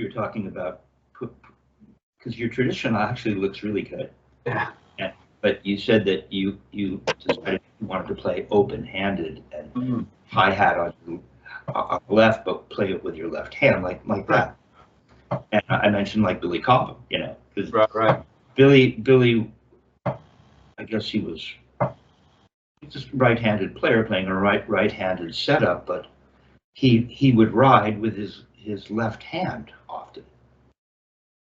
were talking about, because your traditional actually looks really good. Yeah. But you said that you decided you wanted to play open-handed and hi-hat on the left, but play it with your left hand like that. And I mentioned like Billy Cobham, because Right. Billy, I guess he's just a right-handed player playing a right-handed setup, but he would ride with his left hand often.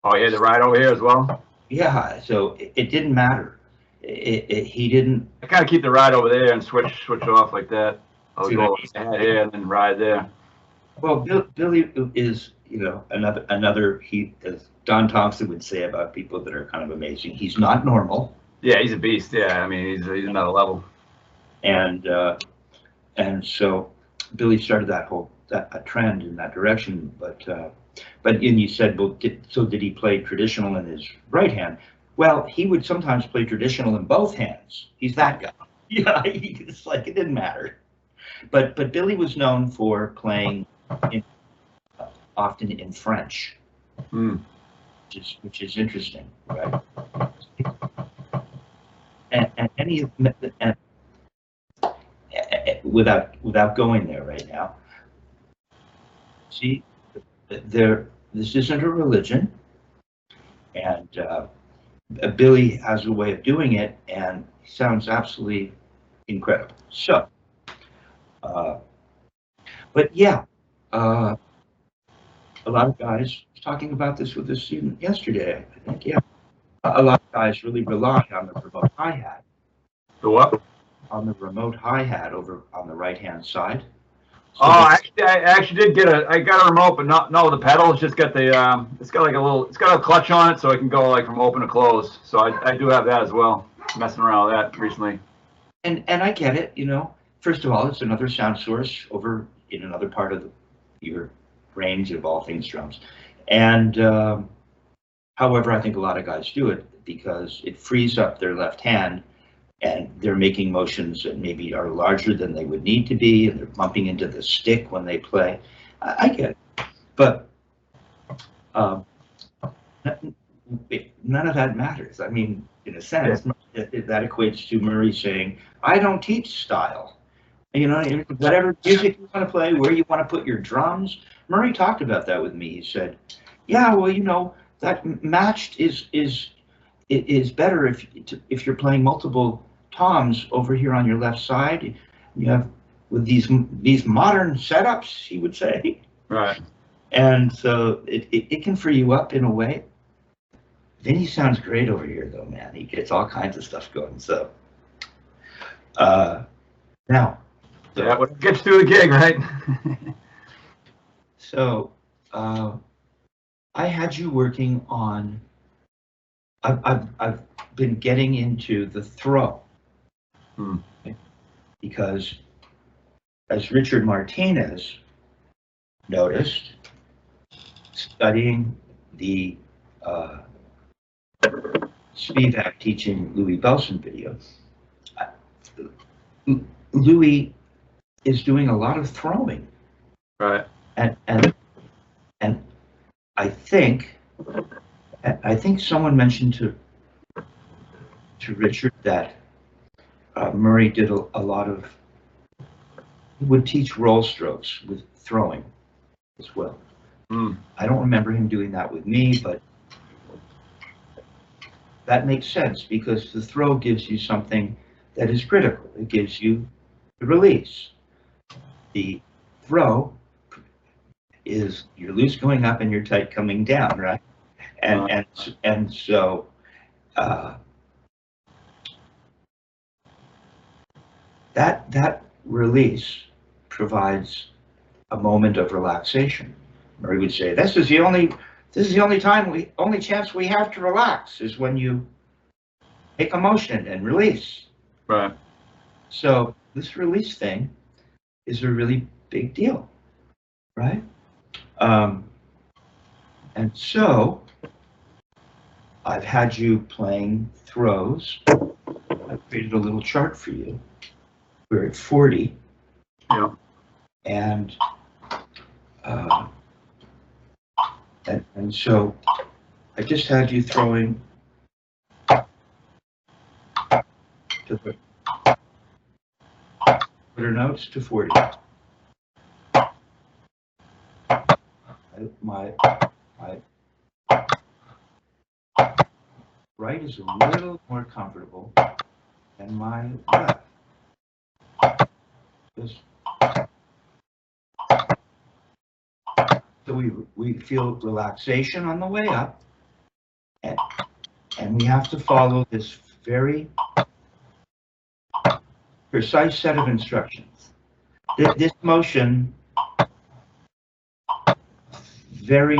Oh, he had the ride over here as well? Yeah, so it didn't matter. He didn't. I kind of keep the ride over there and switch off like that. I'll go ahead here and then ride there. Well, Billy is, another, as Don Thompson would say about people that are kind of amazing. He's not normal. Yeah, he's a beast. Yeah, I mean, he's another level. And so Billy started a trend in that direction. But you said, well, did he play traditional in his right hand? Well, he would sometimes play traditional in both hands. He's that guy. Yeah, it's like it didn't matter. But Billy was known for playing often in French, which is interesting, right? And without going there right now, see, this isn't a religion, and Billy has a way of doing it, and he sounds absolutely incredible. So, but yeah, a lot of guys, I was talking about this with a student yesterday, I think, yeah. A lot of guys really rely on the remote hi-hat. The what? On the remote hi-hat over on the right-hand side. So I actually did I got a remote, but no, the pedal. It's just got it's got a clutch on it, so it can go like from open to close. So I do have that as well. Messing around with that recently. And I get it, First of all, it's another sound source over in another part of your range of all things drums. And however, I think a lot of guys do it because it frees up their left hand, and they're making motions that maybe are larger than they would need to be, and they're bumping into the stick when they play. I get it. But none of that matters. I mean, in a sense, that equates to Murray saying, I don't teach style. Whatever music you want to play, where you want to put your drums. Murray talked about that with me. He said, yeah, well, that matched is better if you're playing multiple toms over here on your left side. You have with these modern setups, he would say. Right. And so it can free you up in a way. Vinny sounds great over here, though, man. He gets all kinds of stuff going. So now. Yeah, what gets through the gig, right? So I had you working on. I've been getting into the throw, because as Richard Martinez noticed, studying the Spivak teaching Louis Belson videos, Louis is doing a lot of throwing, right? And I think someone mentioned to Richard that Murray did a lot of, would teach roll strokes with throwing as well. I don't remember him doing that with me, but that makes sense because the throw gives you something that is critical. It gives you the release. The throw is you're loose going up and you're tight coming down, right? And so that release provides a moment of relaxation. Murray would say, "This is the only chance we have to relax is when you take a motion and release." Right. So this release thing is a really big deal, right? And so I've had you playing throws. I created a little chart for you. We're at 40. Yeah. And And so I just had you throwing to the quarter notes to 40. My right is a little more comfortable than my left. Just, so we feel relaxation on the way up, and we have to follow this very precise set of instructions. This motion, very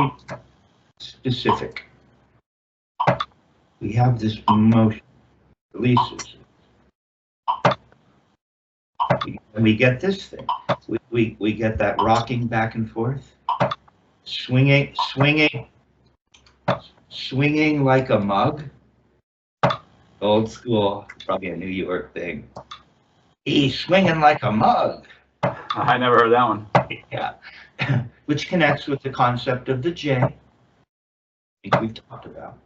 specific. We have this motion, releases. And we get this thing. We get that rocking back and forth, swinging like a mug. Old school, probably a New York thing. He's swinging like a mug. I never heard that one. Yeah, which connects with the concept of the J. I think we've talked about.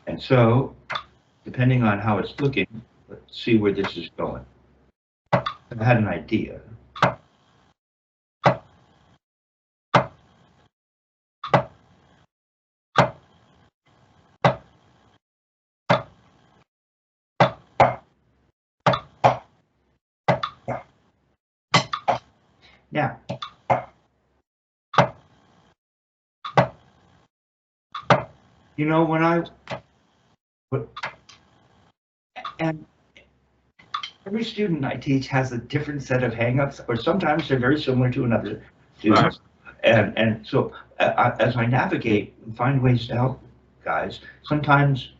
And so, depending on how it's looking, let's see where this is going. I had an idea. Now, you know, and every student I teach has a different set of hangups, or sometimes they're very similar to another student. Right. And so as I navigate and find ways to help guys, sometimes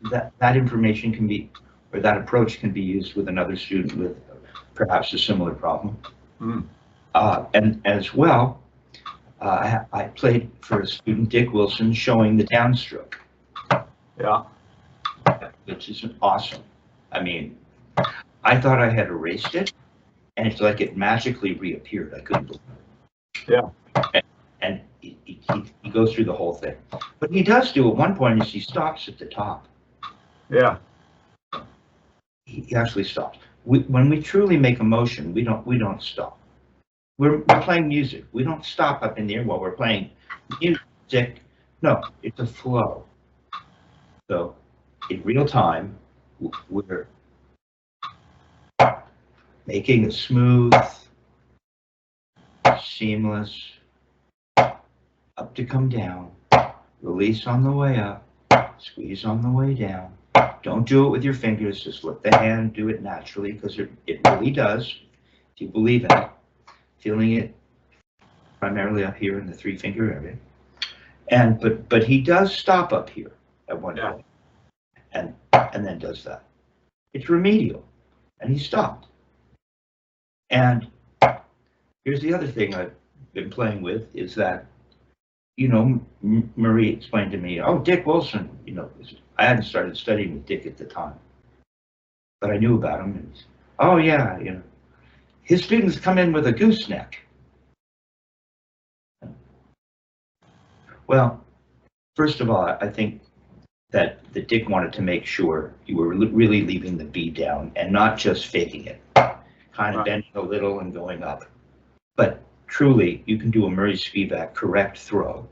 that information can be, or that approach can be used with another student with perhaps a similar problem. Mm. And as well, I played for a student, Dick Wilson, showing the downstroke. Yeah. Which is awesome. I mean, I thought I had erased it, and it's like it magically reappeared. I couldn't believe it. Yeah. And he goes through the whole thing. But he does do at one point is he stops at the top. Yeah. He actually stops. When we truly make a motion, we don't stop. We're playing music. We don't stop up in the air while we're playing music. No, it's a flow. So in real time, we're making a smooth, seamless, up to come down, release on the way up, squeeze on the way down. Don't do it with your fingers, just let the hand do it naturally, because it really does, if you believe in it. Feeling it primarily up here in the 3-finger area. And but he does stop up here at one point. And then does that. It's remedial. And he stopped. And here's the other thing I've been playing with is that, you know, Marie explained to me, oh, Dick Wilson, you know, I hadn't started studying with Dick at the time, but I knew about him. And, oh yeah, you know, his students come in with a gooseneck. Well, first of all, I think that Dick wanted to make sure you were really leaving the B down and not just faking it, kind of bending a little and going up. But truly, you can do a Murray's feedback, correct throw,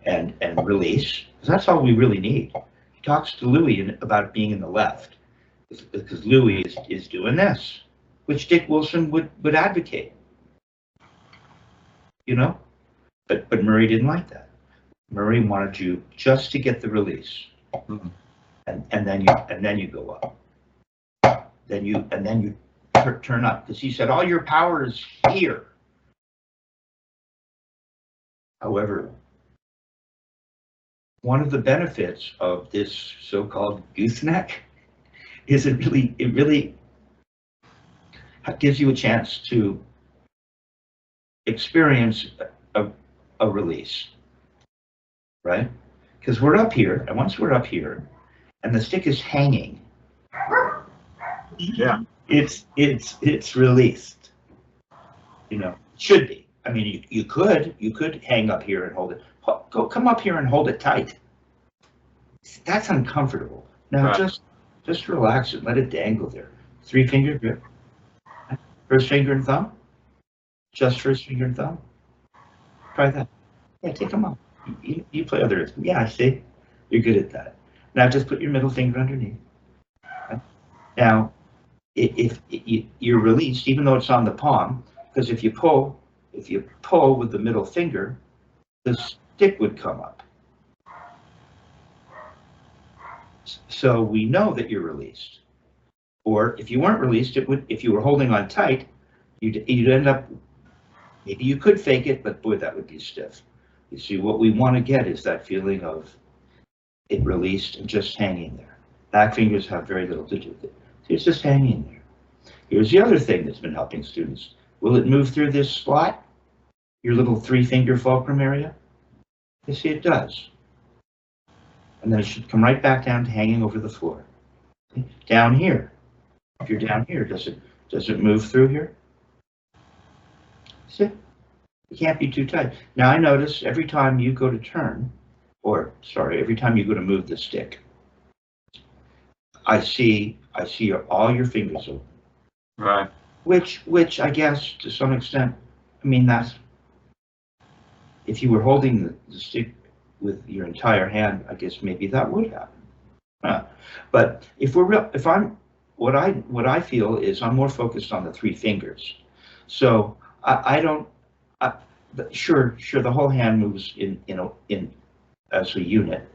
and release, because that's all we really need. He talks to Louis about it being in the left, because Louis is doing this, which Dick Wilson would advocate, you know, but Murray didn't like that. Murray wanted you just to get the release, and then you go up, then you turn up, because he said all your power is here. However, one of the benefits of this so-called gooseneck is it really gives you a chance to experience a release, right? Because we're up here, and once we're up here, and the stick is hanging, yeah, it's released. Should be. I mean, you could hang up here and hold it. Come up here and hold it tight. That's uncomfortable. Now Right. just relax it, let it dangle there. 3-finger grip. First finger and thumb. Just first finger and thumb. Try that. Yeah, take them off. You play other. Yeah, I see. You're good at that. Now just put your middle finger underneath. Okay? Now, if you're released, even though it's on the palm, because if you pull with the middle finger, the stick would come up. So we know that you're released. Or if you weren't released, it would. If you were holding on tight, you'd end up. Maybe you could fake it, but boy, that would be stiff. You see, what we want to get is that feeling of it released and just hanging there. Back fingers have very little to do with it. So it's just hanging there. Here's the other thing that's been helping students. Will it move through this slot? Your little 3-finger fulcrum area? You see, it does. And then it should come right back down to hanging over the floor. Down here. If you're down here, does it move through here? See? It can't be too tight. Now I notice every time you go to turn, every time you go to move the stick, I see all your fingers open. Right. Which I guess to some extent, I mean, that's, if you were holding the stick with your entire hand, I guess maybe that would happen. But what I feel is I'm more focused on the 3 fingers. So sure, the whole hand moves in as a unit,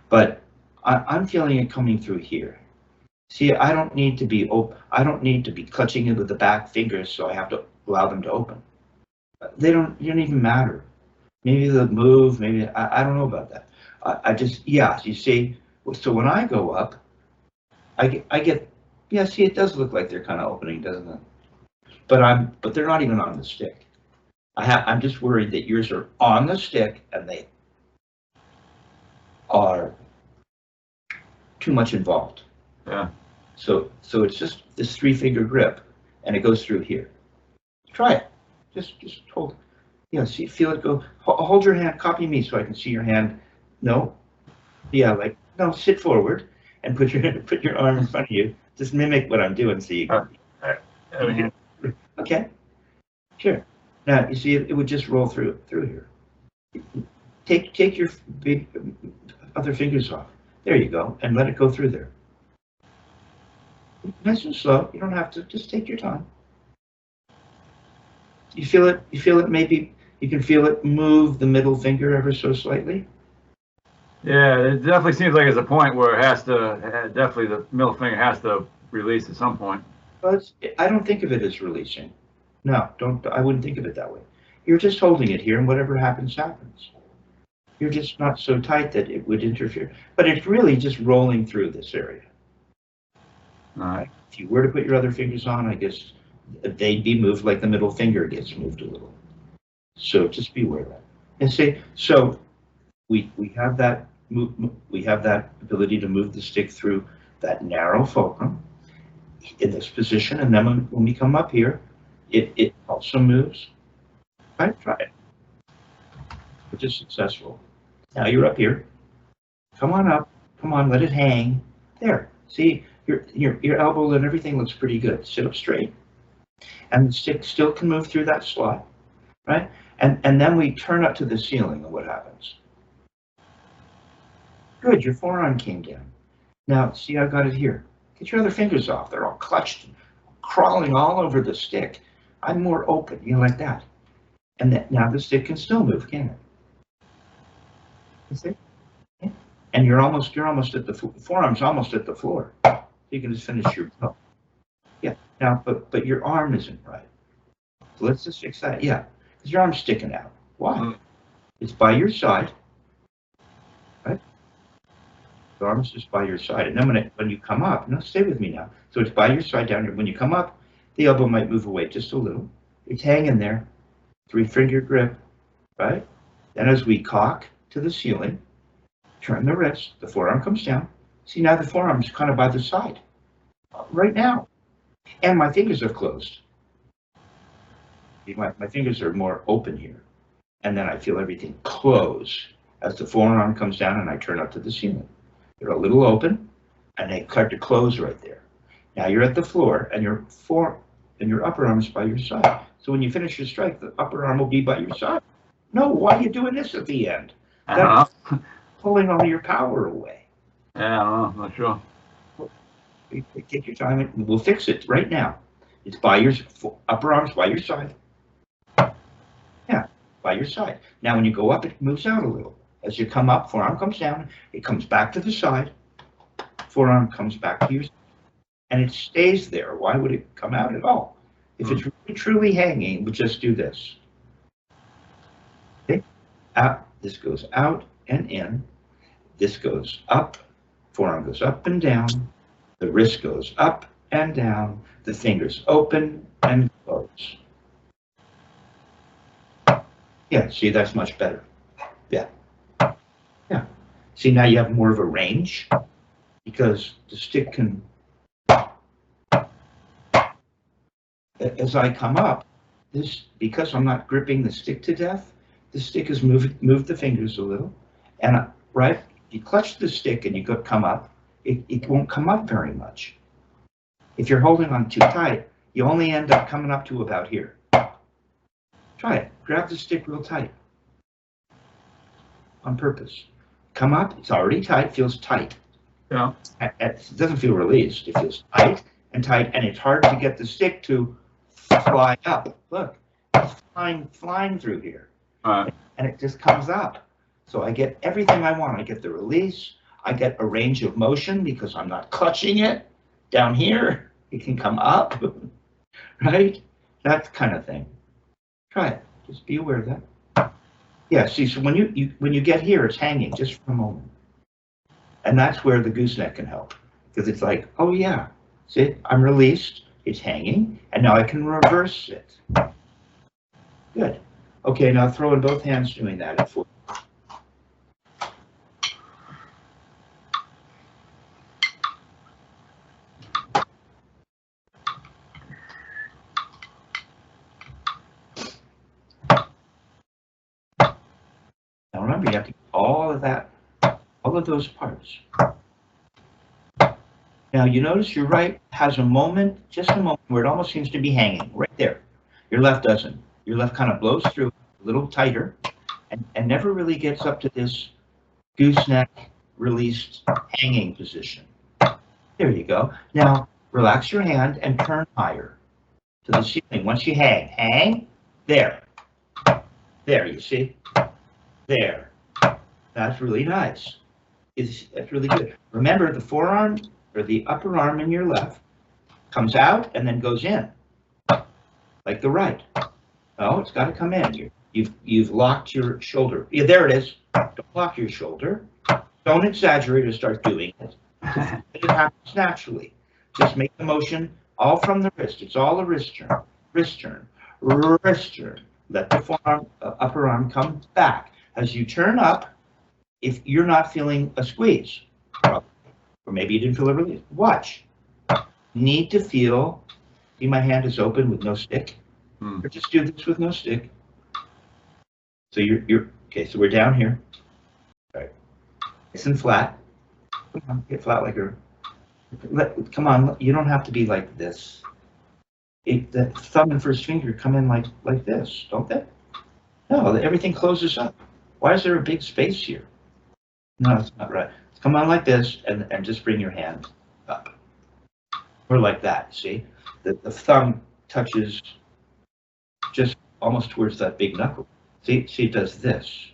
but I'm feeling it coming through here. See, I don't need to be clutching it with the back fingers, so I have to allow them to open. They don't even matter. Maybe they'll move, maybe, I don't know about that. I just, yeah, you see, so when I go up, I get, yeah, see, it does look like they're kind of opening, doesn't it? But they're not even on the stick. I'm just worried that yours are on the stick and they are too much involved. Yeah. So it's just this 3-finger grip, and it goes through here. Try it. Just hold. Yeah, see, feel it go. Hold your hand. Copy me so I can see your hand. No. Yeah, no. Sit forward and put your arm in front of you. Just mimic what I'm doing, so you can. Okay. Sure. Now you see it would just roll through here. Take your big other fingers off. There you go, and let it go through there. Nice and slow. You don't have to. Just take your time. You feel it. You feel it. Maybe you can feel it move the middle finger ever so slightly. Yeah, it definitely seems like there's a point where it has to. Definitely, the middle finger has to release at some point. But I don't think of it as releasing. No, don't. I wouldn't think of it that way. You're just holding it here, and whatever happens, happens. You're just not so tight that it would interfere. But it's really just rolling through this area. All right. If you were to put your other fingers on, I guess they'd be moved like the middle finger gets moved a little. So just be aware of that. And say, so we have that ability to move the stick through that narrow fulcrum in this position, and then when we come up here, it also moves. Right? Try it. Which is successful. Now you're up here. Come on up. Come on, let it hang. There. See, your elbow and everything looks pretty good. Sit up straight. And the stick still can move through that slot, right? And then we turn up to the ceiling, and what happens? Good, your forearm came down. Now, see, I got it here. Get your other fingers off. They're all clutched, crawling all over the stick. I'm more open, like that. And now the stick can still move, can it? You see? Yeah. And you're almost at the forearm's almost at the floor. So you can just finish your toe. Yeah. Now, but your arm isn't right. So let's just fix that. Yeah, because your arm's sticking out. Why? It's by your side, right? The arm's just by your side, and then when you come up, no, stay with me now. So it's by your side down here. When you come up, the elbow might move away just a little. It's hanging there, 3-finger grip, right? Then as we cock to the ceiling, turn the wrist, the forearm comes down. See, now the forearm's kind of by the side, right now. And my fingers are closed. My fingers are more open here. And then I feel everything close as the forearm comes down and I turn up to the ceiling. They're a little open and they start to close right there. Now you're at the floor and your upper arm is by your side. So when you finish your strike, the upper arm will be by your side. No, why are you doing this at the end? That's pulling all your power away. Yeah, I don't know. I'm not sure. Take your time and we'll fix it right now. It's by your upper arm's by your side. Yeah, by your side. Now when you go up, it moves out a little. As you come up, forearm comes down, it comes back to the side, forearm comes back to your side, and it stays there. Why would it come out at all? If it's really truly hanging, we'll just do this. Okay? Out, this goes out and in. This goes up, forearm goes up and down. The wrist goes up and down. The fingers open and close. Yeah, see, that's much better. Yeah. Yeah. See, now you have more of a range because the stick can, as I come up, because I'm not gripping the stick to death, the stick has moved the fingers a little. And right, you clutch the stick and you come up, it won't come up very much. If you're holding on too tight, you only end up coming up to about here. Try it. Grab the stick real tight. On purpose. Come up, it's already tight, feels tight. Yeah. It doesn't feel released, it feels tight, and it's hard to get the stick to fly up. Look, it's flying through here. And it just comes up. So I get everything I want. I get the release, I get a range of motion because I'm not clutching it. Down here, it can come up, right? That kind of thing. Try it. Just be aware of that. Yeah, see, so when you get here, it's hanging just for a moment. And that's where the gooseneck can help. Because it's like, oh yeah, see, I'm released, it's hanging, and now I can reverse it. Good. Okay, now throw in both hands doing that at 4. Now remember, you have to get all of those parts. Now you notice your right has a moment, just a moment, where it almost seems to be hanging, right there. Your left doesn't. Your left kind of blows through a little tighter and never really gets up to this gooseneck released hanging position. There you go. Now relax your hand and turn higher to the ceiling. Once you hang, there. There, you see? There. That's really nice. That's really good. Remember, the forearm or the upper arm in your left comes out and then goes in, like the right. Oh, it's got to come in. You've locked your shoulder. Yeah, there it is. Don't lock your shoulder. Don't exaggerate or start doing it. It happens naturally. Just make the motion all from the wrist. It's all a wrist turn, wrist turn, wrist turn. Let the forearm, upper arm come back. As you turn up, if you're not feeling a squeeze, or maybe you didn't feel a release, watch. Need to feel, see my hand is open with no stick? Or just do this with no stick. So you're okay, so we're down here. All right. Nice and flat. Come on, get flat like her. Come on, you don't have to be like this. The thumb and first finger come in like this, don't they? No, everything closes up. Why is there a big space here? No, it's not right. Come on like this and just bring your hand up. Or like that, see? The thumb touches just almost towards that big knuckle. See, it does this.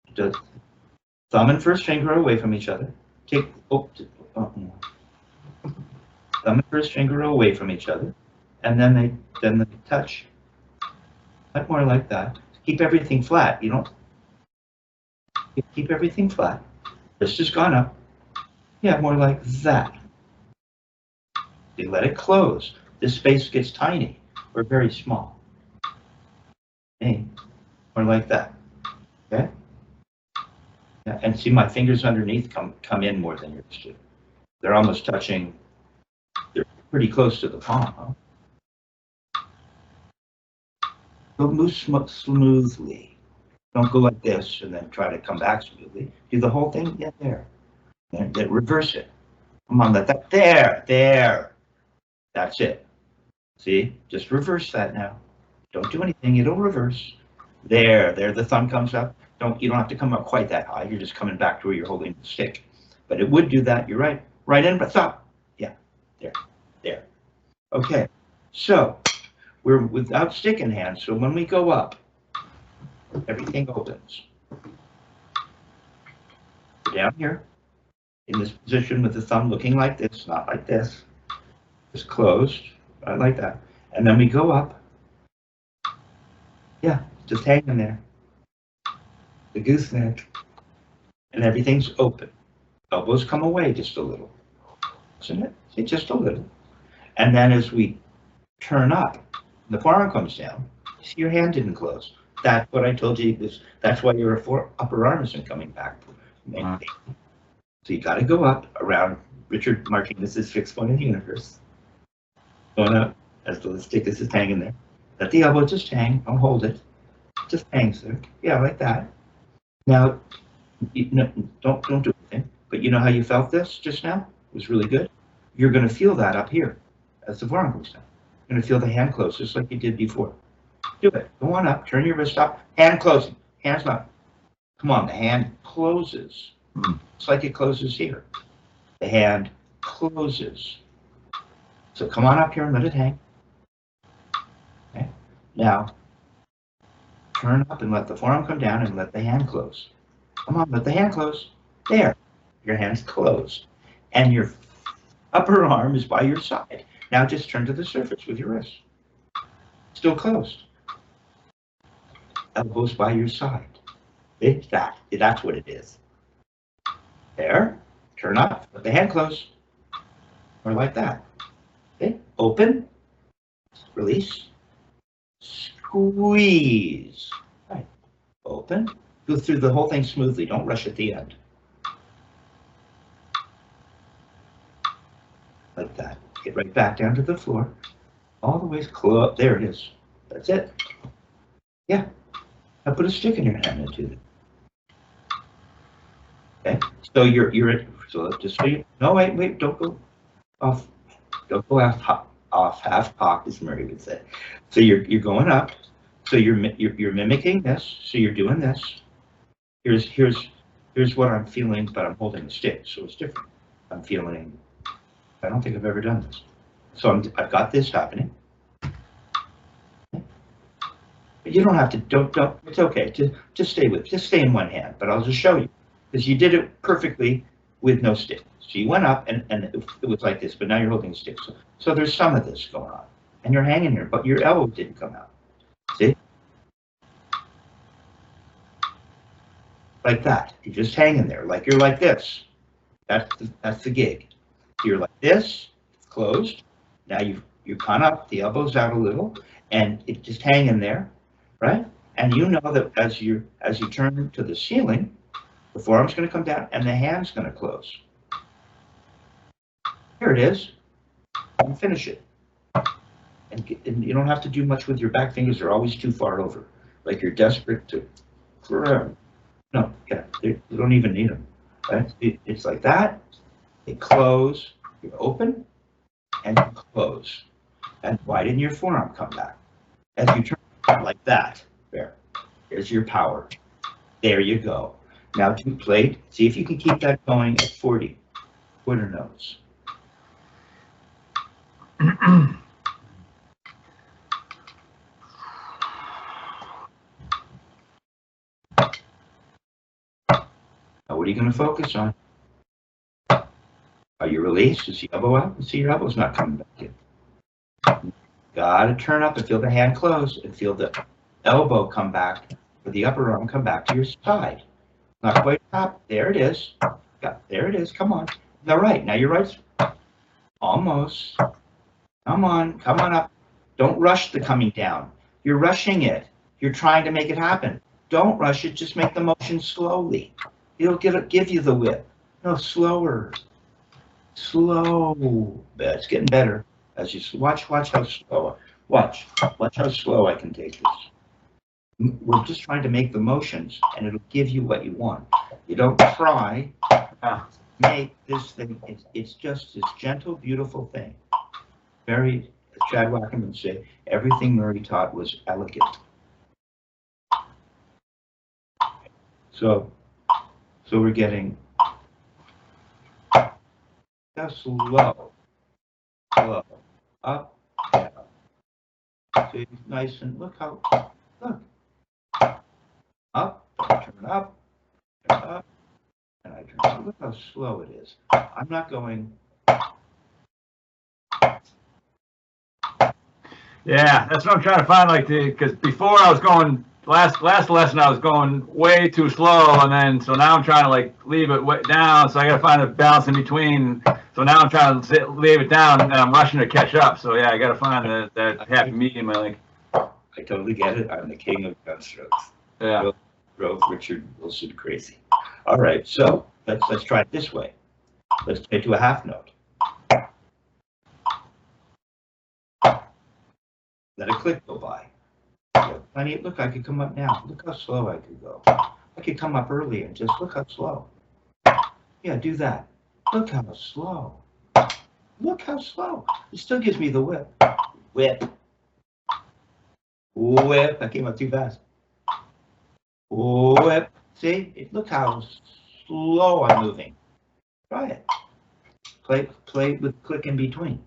It does thumb and first finger away from each other. Thumb and first finger away from each other. And then they touch. Like more like that. Keep everything flat. You don't keep everything flat. Wrist has gone up. Yeah, more like that. You let it close. This space gets tiny or very small. Okay. More like that. Okay? Yeah, and see my fingers underneath come in more than yours do. They're almost touching. pretty close to the palm, huh? Go move smoothly. Don't go like this and then try to come back smoothly. Do the whole thing, yeah, there. And then reverse it. Come on, let that, there. That's it. See, just reverse that now. Don't do anything, it'll reverse. There, the thumb comes up. You don't have to come up quite that high. You're just coming back to where you're holding the stick. But it would do that, you're right. Right in, but stop. Yeah, there. Okay, so we're without stick in hand, so when we go up, everything opens. Down here, in this position with the thumb looking like this, not like this. Just closed, right like that. And then we go up. Yeah, just hanging there. The gooseneck. And everything's open. Elbows come away just a little. Isn't it? See, just a little. And then as we turn up, the forearm comes down. See, your hand didn't close. That's what I told you. That's why your upper arm isn't coming back. So you got to go up around Richard Martinez's fixed point in the universe. Going up as the stick is just hanging there. Let the elbow just hang. Don't hold it. Just hangs there. Yeah, like that. Now, don't do anything. But you know how you felt this just now? It was really good. You're going to feel that up here as the forearm goes down. You're going to feel the hand close just like you did before. Do it. Go on up. Turn your wrist up. Hand closing. Hands up. Come on. The hand closes. It's like it closes here. The hand closes. So come on up here and let it hang. Okay. Now, turn up and let the forearm come down and let the hand close. Come on, let the hand close. There. Your hand's closed. And your upper arm is by your side. Now just turn to the surface with your wrist. Still closed. Elbows by your side. It's that. That's what it is. There. Turn up. Let the hand close. Or like that. Okay. Open. Release. Squeeze. Right. Open. Go through the whole thing smoothly. Don't rush at the end. Like that. Get right back down to the floor. All the way close. There it is. That's it. Yeah. Now put a stick in your hand and do that. Okay. So you're so just so you. No, wait. Don't go off. Don't go off half cock, as Murray would say. So you're going up. So you're mimicking this. So you're doing this. Here's what I'm feeling, but I'm holding the stick, so it's different. I'm feeling. I don't think I've ever done this. So I've got this happening. But you don't have to. Don't. It's okay. Just stay in one hand. But I'll just show you because you did it perfectly with no stick. So you went up and it was like this, but now you're holding a stick. So there's some of this going on, and you're hanging here, but your elbow didn't come out. See? Like that. You're just hanging there, like you're like this. That's the gig. You're like this, it's closed. Now you kind of, the elbow's out a little, and it's just hanging there, right? And you know that as you turn to the ceiling, the forearm's going to come down and the hand's going to close. Here it is. And finish it. And you don't have to do much with your back fingers. They're always too far over. Like you're desperate to forever. No, yeah, you don't even need them. Right? It's like that. They close, you open, and you close. And why didn't your forearm come back? As you turn like that, there's your power. There you go. Now to plate, see if you can keep that going at 40 quarter notes. Now what are you going to focus on? Are you released? Is the elbow out? See, your elbow's not coming back in. Gotta turn up and feel the hand close and feel the elbow come back, or the upper arm come back to your side. Not quite up. There it is. Yeah, there it is. Come on. All right. Now you're right. Almost. Come on up. Don't rush the coming down. You're rushing it. You're trying to make it happen. Don't rush it. Just make the motion slowly. It'll give you the whip. No, slower. Slow. It's getting better. As you watch how slow. Watch how slow I can take this. We're just trying to make the motions, and it'll give you what you want. You don't try to make this thing. It's just this gentle, beautiful thing. Very, as Chad Wackerman would say, everything Murray taught was elegant. So we're getting just slow, up, down. See, nice and look, up, turn up, and I turn up. Look how slow it is. I'm not going. Yeah, that's what I'm trying to find, like, because before I was going, last lesson I was going way too slow, and then, so now I'm trying to, like, leave it way down, so I gotta find a balance in between, so now I'm trying to leave it down, and I'm rushing to catch up, so yeah, I gotta find that happy medium, I think. I totally get it. I'm the king of gun strokes. Yeah. Drove Richard Wilson crazy. All right, so let's try it this way. Let's play to a half note. Let a click go by. Plenty. Look, I could come up now. Look how slow I could go. I could come up early and just look how slow. Yeah, do that. Look how slow. Look how slow. It still gives me the whip. Whip. Whip. I came up too fast. Whip. See? Look how slow I'm moving. Try it. Play with click in between.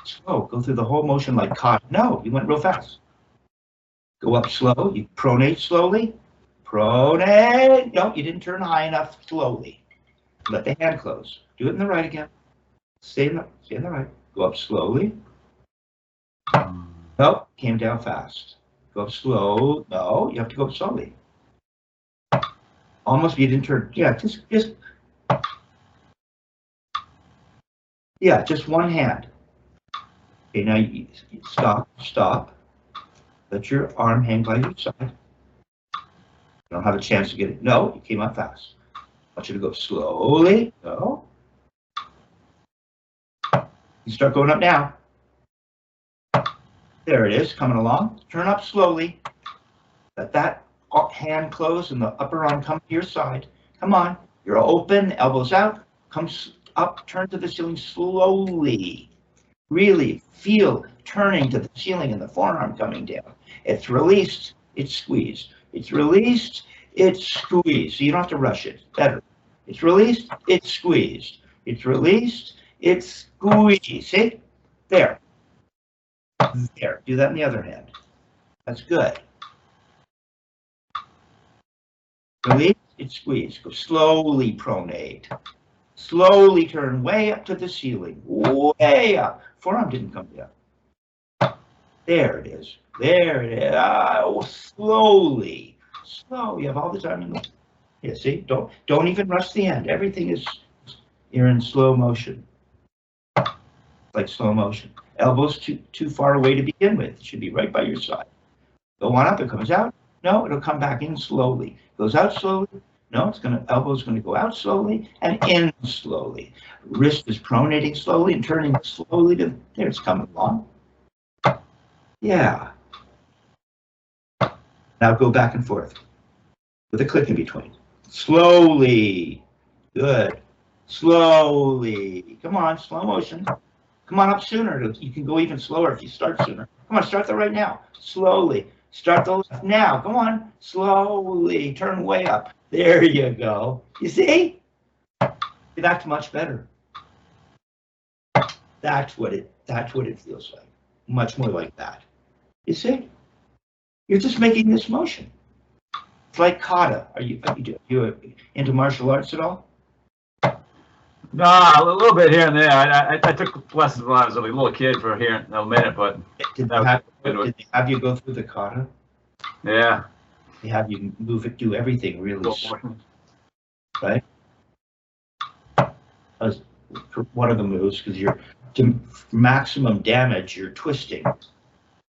Slow. Go through the whole motion like caught. No, you went real fast. Go up slow. You pronate slowly. Pronate. No, you didn't turn high enough. Slowly. Let the hand close. Do it in the right again. Stay in the right. Go up slowly. No, came down fast. Go up slow. No, you have to go up slowly. Almost you didn't turn. Yeah, just. Yeah, just one hand. Okay, now you stop. Let your arm hang by your side. You don't have a chance to get it. No, you came up fast. I want you to go slowly. No. You start going up now. There it is, coming along. Turn up slowly. Let that hand close and the upper arm come to your side. Come on. You're open, elbows out. Come up, turn to the ceiling slowly. Really feel turning to the ceiling and the forearm coming down. It's released, it's squeezed. It's released, it's squeezed. So you don't have to rush it. Better. It's released, it's squeezed. It's released, it's squeezed. See? There. There. Do that in the other hand. That's good. Release, it's squeezed. Go slowly pronate. Slowly turn way up to the ceiling. Way up. Forearm didn't come down. There it is. There it is. Oh, slowly. Slow. You have all the time in the. Yeah, see? Don't even rush the end. Everything is. You're in slow motion. Like slow motion. Elbows too far away to begin with. It should be right by your side. Go on up. It comes out. No, it'll come back in slowly. Goes out slowly. No, elbow's gonna go out slowly and in slowly. Wrist is pronating slowly and turning slowly to, there it's coming along. Yeah. Now go back and forth with a click in between. Slowly. Good. Slowly. Come on, slow motion. Come on up sooner. You can go even slower if you start sooner. Come on, start the right now. Slowly. Start the left now. Come on. Slowly. Turn way up. There you go. You see? That's much better. That's what it feels like. Much more like that. You see? You're just making this motion. It's like kata. Are you into martial arts at all? No, a little bit here and there. I took lessons when I was a little kid for here in a minute, but did they have you go through the kata? Yeah. They have you move it, do everything really slow, right? That's one of the moves, because you're to maximum damage, you're twisting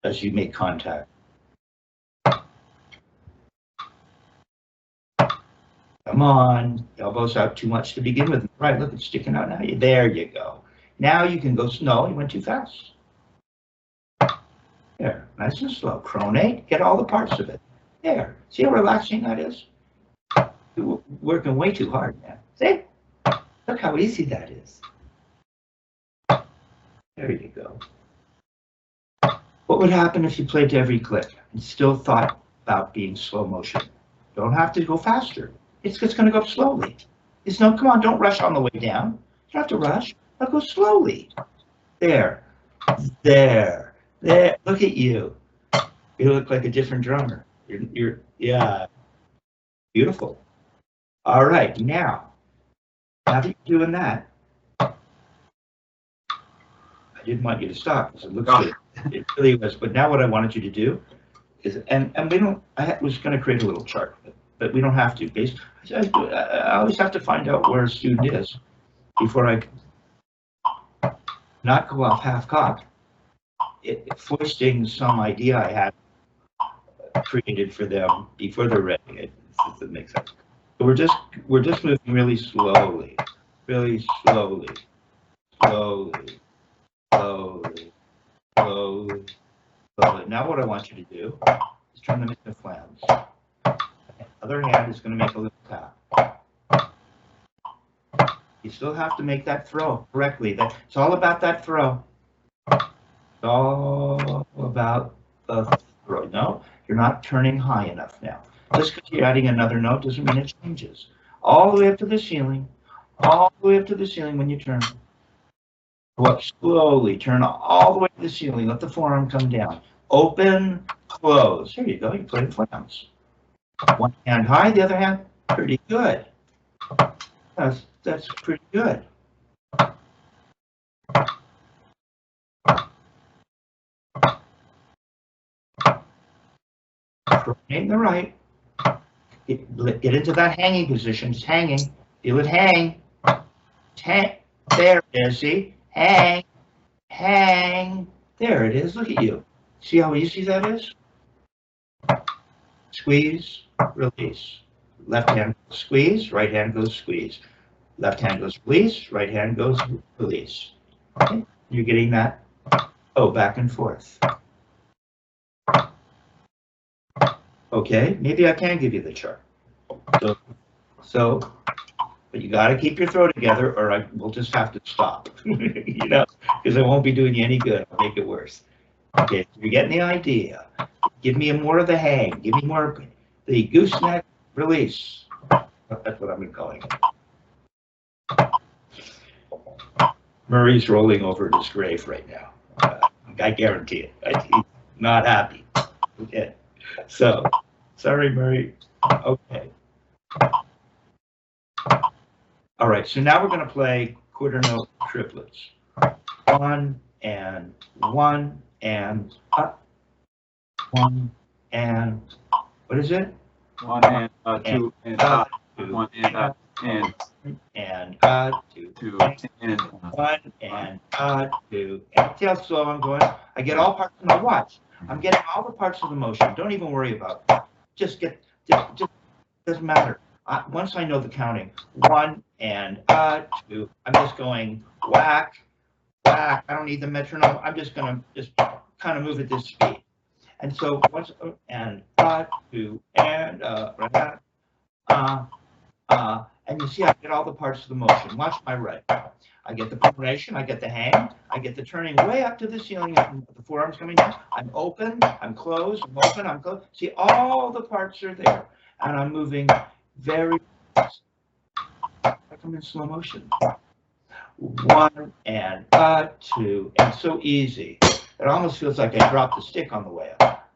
as you make contact. Come Come on, elbows out too much to begin with. Right, look, it's sticking out now. There you go. Now you can go, no, you went too fast. There, nice and slow. Pronate, get all the parts of it. There, see how relaxing that is? You're working way too hard, man. See? Look how easy that is. There you go. What would happen if you played to every click and still thought about being slow motion? You don't have to go faster. It's just going to go up slowly. It's no, come on, don't rush on the way down. You don't have to rush. I'll go slowly. There. There. There. Look at you. You look like a different drummer. Yeah. Beautiful. All right, now that you're doing that, I didn't want you to stop because it looks good. It really was. But now what I wanted you to do is, and we don't, I was going to create a little chart, but we don't have to. I always have to find out where a student is before I not go off half-cocked, foisting some idea I had created for them before they're ready. If it makes sense. So we're just moving really slowly, slowly, slowly, slowly, slowly. Now what I want you to do is turn them into flams. Other hand is going to make a little tap. You still have to make that throw correctly. It's all about that throw. It's all about the throw. No, you're not turning high enough now. Just because you're adding another note doesn't mean it changes. All the way up to the ceiling. All the way up to the ceiling when you turn. Go up slowly. Turn all the way to the ceiling. Let the forearm come down. Open, close. There you go. You play the flams. One hand high, the other hand pretty good. That's pretty good. Pronate the right. Get into that hanging position. It's hanging. Feel it hang. Hang. There it is. See? Hang. Hang. There it is. Look at you. See how easy that is? Squeeze, release. Left hand goes squeeze, right hand goes squeeze. Left hand goes release, right hand goes release. Okay? You're getting that? Oh, back and forth. Okay, maybe I can give you the chart. So but you got to keep your throw together or we'll just have to stop, you know, because I won't be doing you any good. I'll make it worse. Okay, so you're getting the idea. Give me more of the hang. Give me more of the gooseneck release. That's what I'm calling it. Murray's rolling over his grave right now. I guarantee it. He's not happy. Okay. So, sorry, Murray. Okay. All right. So now we're going to play quarter note triplets. 1 and 1 and up. 1 and what is it? 1 and 2 and up. 1 and up and 2 and 1 and 2 and see how slow I'm going. I get all parts of my watch. I'm getting all the parts of the motion. Don't even worry about it. Just doesn't matter. Once I know the counting, 1 and 2. I'm just going whack, whack. I don't need the metronome. I'm just gonna kind of move at this speed. And so once and 2 and and you see I get all the parts of the motion. Watch my right. I get the pronation, I get the hang, I get the turning way up to the ceiling, and the forearms coming down. I'm open, I'm closed, I'm open, I'm closed. See, all the parts are there, and I'm moving very fast. I come in slow motion. 1 and 2, and so easy. It almost feels like I dropped the stick on the way up.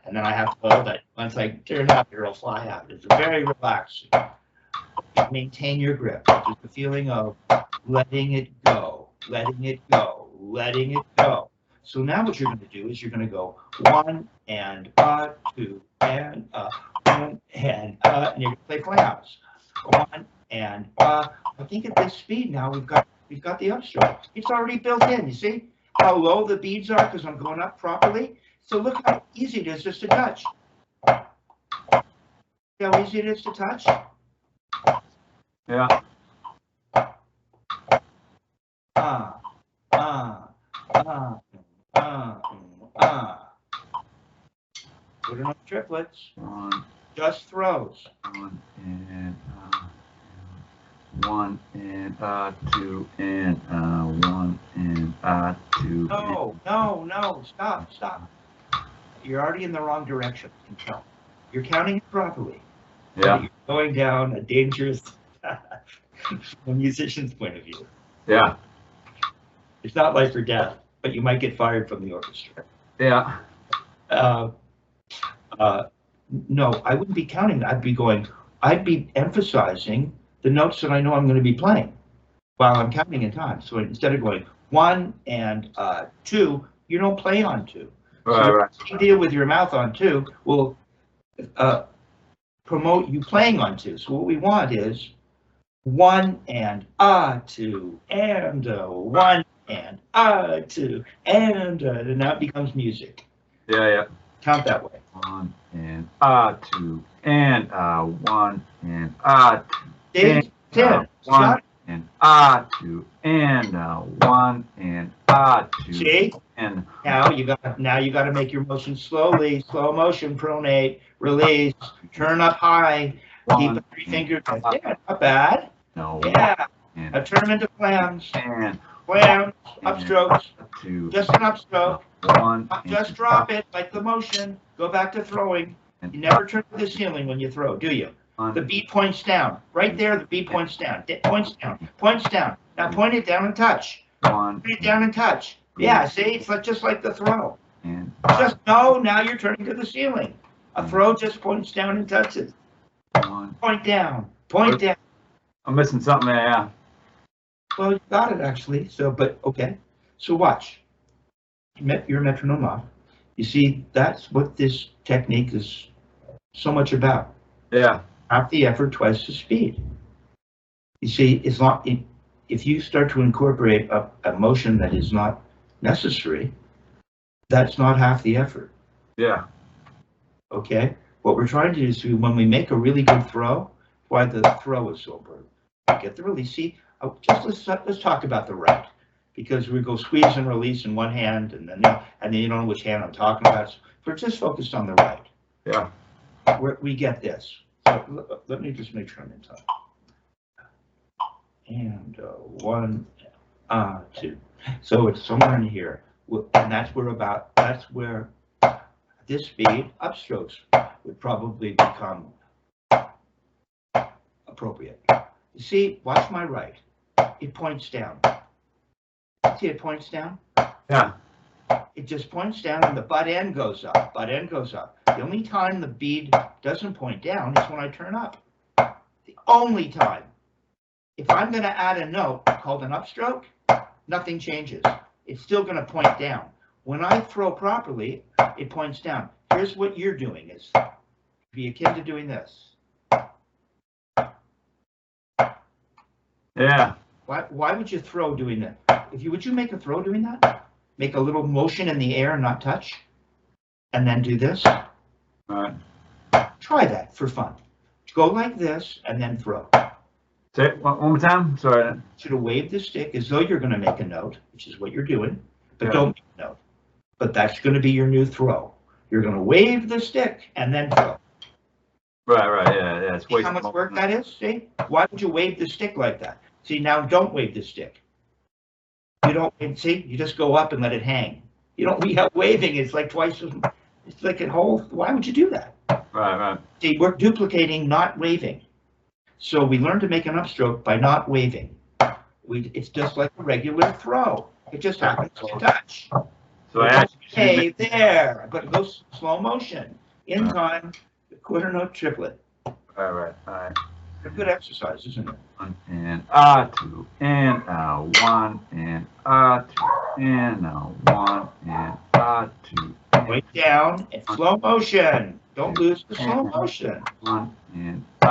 And then I have to hold it. Once I turn up, it'll fly out. It's very relaxing. Maintain your grip. Just the feeling of letting it go, letting it go, letting it go. So now what you're going to do is you're going to go 1 and 2 and 1 and you're going to play flams. 1 and I think at this speed now we've got the upstroke. It's already built in. You see how low the beads are because I'm going up properly. So look how easy it is just to touch. See how easy it is to touch? Yeah. Put it on triplets. One, Just throws. one and 2 and 1 and 2. No, stop. You're already in the wrong direction. You can tell. You're counting it properly. Yeah. You're going down a dangerous from a musician's point of view. Yeah. It's not life or death, but you might get fired from the orchestra. Yeah. No, I wouldn't be counting that. I'd be emphasizing the notes that I know I'm going to be playing while I'm counting in time. So instead of going 1 and 2, you don't play on 2. Right. You deal with your mouth on 2 will promote you playing on 2. So what we want is 1 and 2 and 1 and 2 and now it becomes music. Yeah. Count that way. 1 and 2 and 1 and 2. Dave, Tim, 1 and 2 and 1 and 2. See? And Now you got to make your motion slowly, slow motion, pronate, release, turn up high, keep the 3 fingers. Yeah, not bad. No. Yeah. And Now turn them into flams. and Flams, upstrokes. 2. Just an upstroke. 1. Just drop it like the motion. Go back to throwing. You never turn to the ceiling when you throw, do you? The beat points down. Right there, the beat points down. It points down. Points down. Now point it down and touch. 1. Point it down and touch. Yeah, see, it's just like the throw. And Now you're turning to the ceiling. A throw just points down and touches. 1. Point down. Point down. I'm missing something there. Yeah. Well, you got it actually. Okay. So watch. Your metronome off. You see, that's what this technique is so much about. Yeah. Half the effort, twice the speed. You see, if you start to incorporate a motion that is not necessary, that's not half the effort. Yeah. Okay? What we're trying to do is when we make a really good throw, why the throw is so important. Get the release. See, let's talk about the right, because we go squeeze and release in one hand, and then you don't know which hand I'm talking about. So we're just focused on the right. Yeah. We get this. So let me just make sure I'm in time. And 1, 2. So it's somewhere in here, and that's where this speed upstrokes would probably become appropriate. You see, watch my right. It points down. See, it points down. Yeah. It just points down, and the butt end goes up. Butt end goes up. The only time the bead doesn't point down is when I turn up. The only time. If I'm going to add a note called an upstroke, nothing changes. It's still going to point down. When I throw properly, it points down. Here's what you're doing: is be akin to doing this. Yeah. Why would you throw doing that? Would you make a throw doing that? Make a little motion in the air and not touch, and then do this. All right. Try that for fun. Go like this and then throw. Say it one more time. Sorry. Should have waved the stick as though you're going to make a note, which is what you're doing, but Yeah. don't make a note. But that's going to be your new throw. You're going to wave the stick and then throw. Right. Yeah. It's See how much work that is? See? Why would you wave the stick like that? See, now don't wave the stick. You don't, see, you just go up and let it hang. You don't, waving is like twice as, it's like a whole, why would you do that? Right. See, we're duplicating, not waving. So we learn to make an upstroke by not waving. It's just like a regular throw. It just happens to touch. So I actually. Hey, there. But go slow motion. In time, the quarter note triplet. All right. A good exercise, isn't it? 1 and 2 and 1 and 2 and 1 and 2. Way down and slow motion. Don't lose the slow motion. 1 and 2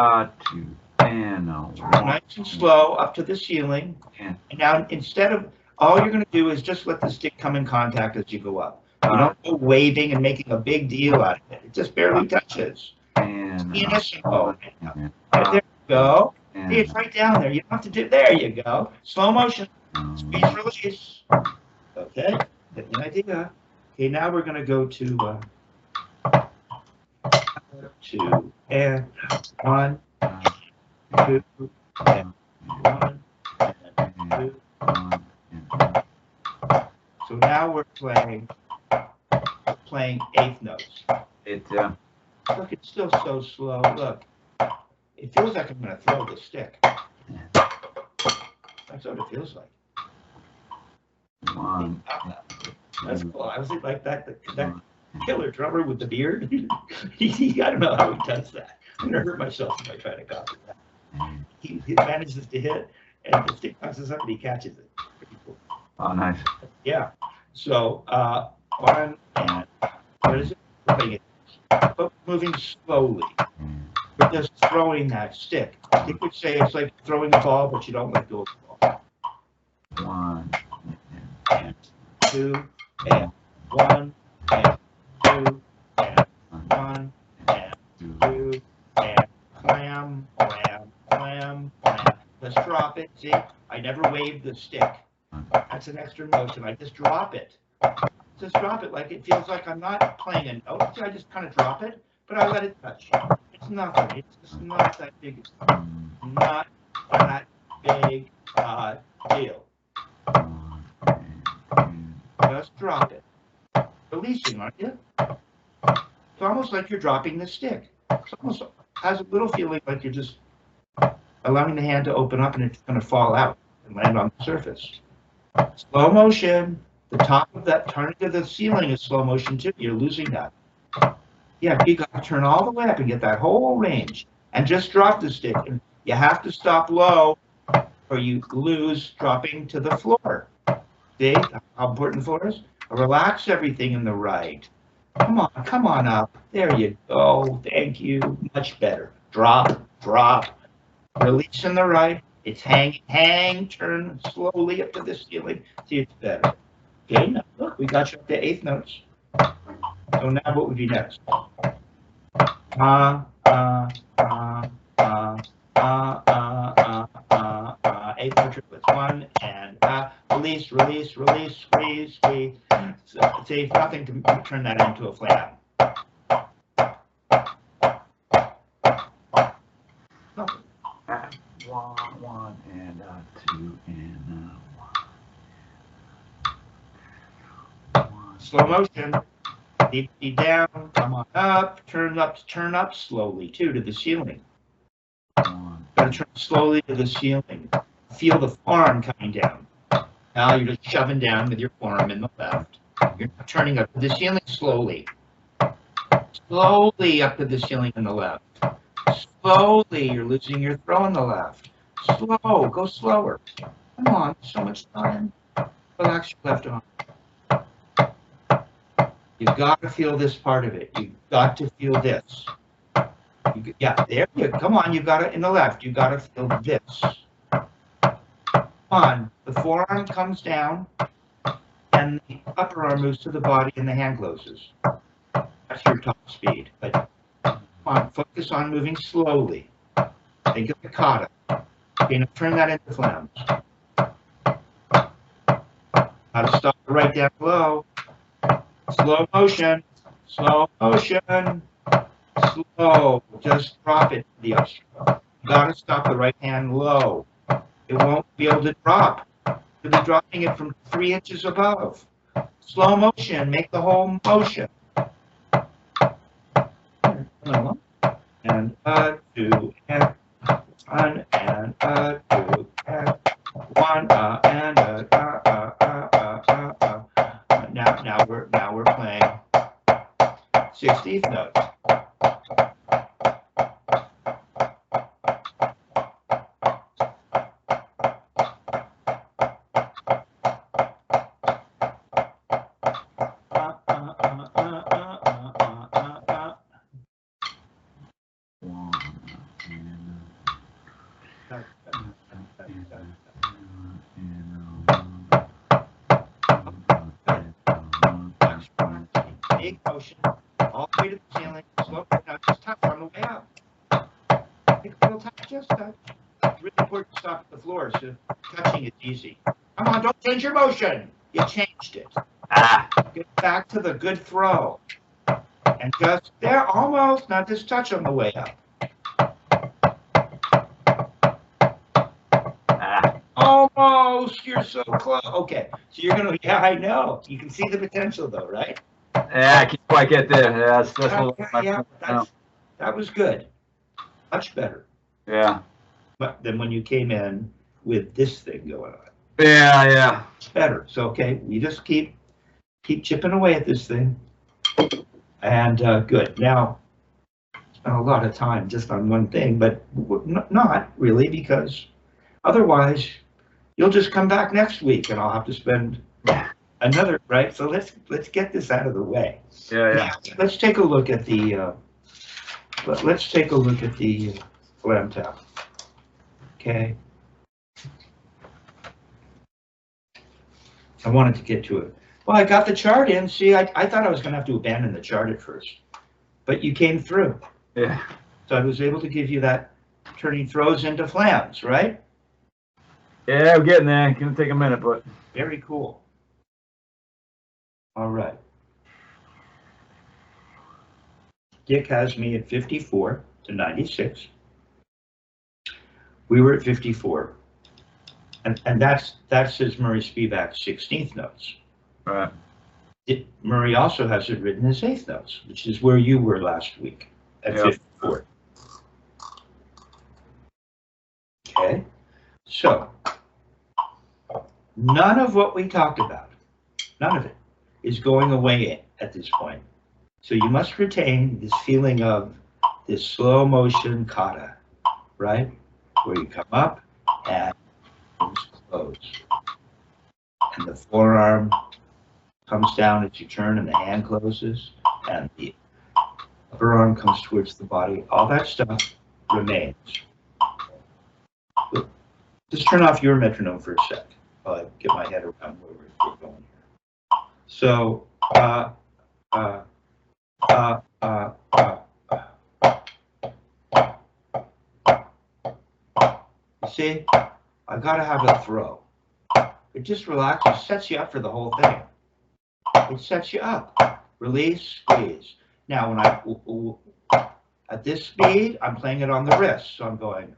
and 1. Nice and slow up to the ceiling. And now instead of, all you're going to do is just let the stick come in contact as you go up. You don't go waving and making a big deal out of it. It just barely touches. And pianissimo. There you go. See, it's right down there. You don't have to do. There you go. Slow motion. Squeeze, release. Okay. Get the idea. Okay. Now we're gonna go to 2 and 1, 2 and 1 and 2. So now we're playing eighth notes. Look, it's still so slow. Look, it feels like I'm going to throw the stick. That's what it feels like. That's cool. I was like that killer drummer with the beard. I don't know how he does that. I'm going to hurt myself if I try to copy that. He manages to hit, and the stick bounces up and he catches it. Pretty cool. Oh, nice. Yeah. So, 1 and what is it? But moving slowly. We're just throwing that stick. You could say it's like throwing a ball, but you don't let go of the ball. 1 and 2 and 1 and 2 and 1 and 2 and clam, clam, clam, clam. Let's drop it. See, I never wave the stick. That's an extra motion. I just drop it. Just drop it like it feels like I'm not playing a note. So I just kind of drop it, but I let it touch. It's nothing. It's just not that big. Not that big deal. Just drop it. Releasing, aren't you? It's almost like you're dropping the stick. It almost has a little feeling like you're just allowing the hand to open up and it's going to fall out and land on the surface. Slow motion. The top of that turning to the ceiling is slow motion too. You're losing that. Yeah, you got to turn all the way up and get that whole range and just drop the stick. And you have to stop low or you lose dropping to the floor. See how important the floor is? Relax everything in the right. Come on up. There you go. Thank you. Much better. Drop, drop. Release in the right. It's hang, turn slowly up to the ceiling. See, it's better. Okay, now look, we got you up to eighth notes. So now what would be next? Eighth note triplets. 1 and release, release, release, squeeze, squeeze. So, see, nothing to turn that into a flam. Nothing. 1 and 2 and 1. Slow motion. Deep down. Come on up. Turn up slowly too to the ceiling. Gotta turn slowly to the ceiling. Feel the forearm coming down. Now you're just shoving down with your forearm in the left. You're not turning up to the ceiling slowly. Slowly up to the ceiling in the left. Slowly, you're losing your throw in the left. Slow, go slower. Come on, so much time. Relax your left arm. You've got to feel this part of it. You've got to feel this. Yeah, there you go. Come on, you've got it in the left. You've got to feel this. Come on, the forearm comes down and the upper arm moves to the body and the hand closes. That's your top speed. But come on, focus on moving slowly. Think of the kata. Okay, now turn that into flams. How to stop it right down low. Slow motion. Slow motion. Slow. Just drop it to the upstroke. You gotta stop the right hand low. It won't be able to drop. You'll be dropping it from 3 inches above. Slow motion. Make the whole motion. And 2 and 1 and 2 and 1 and now we're playing 16th notes. Big motion, all the way to the ceiling, slow, now just tough on the way up. just touch. It's really important to stop at the floor, so touching is easy. Come on, don't change your motion. You changed it. Get back to the good throw. And just there, almost. Now just touch on the way up. Almost. You're so close. Okay. So you're going to, yeah, I know. You can see the potential, though, right? Yeah, I can't quite get there. Yeah, that's a little, that was good. Much better. Yeah. But then when you came in with this thing going on. Yeah. It's better. So, okay, we just keep chipping away at this thing. And good. Now, spent a lot of time just on one thing, but not really, because otherwise you'll just come back next week and I'll have to spend another, right? So let's get this out of the way. Yeah. Now, let's take a look at the Flam tap. Okay. I wanted to get to it. Well, I got the chart in. See, I thought I was going to have to abandon the chart at first, but you came through. Yeah. So I was able to give you that turning throws into flams, right? Yeah, we're getting there. It's going to take a minute, but. Very cool. All right. Dick has me at 54 to 96. We were at 54. And that's his Murray Spivak's 16th notes. Right. Murray also has it written as 8th notes, which is where you were last week at 54. Okay. So, none of what we talked about, none of it, is going away at this point. So you must retain this feeling of this slow motion kata, right? Where you come up and close. And the forearm comes down as you turn and the hand closes and the upper arm comes towards the body. All that stuff remains. Just turn off your metronome for a sec while I get my head around where we're going here. So, you see, I gotta have a throw. It just relaxes, sets you up for the whole thing. It sets you up. Release, squeeze. Now, when at this speed, I'm playing it on the wrist. So I'm going,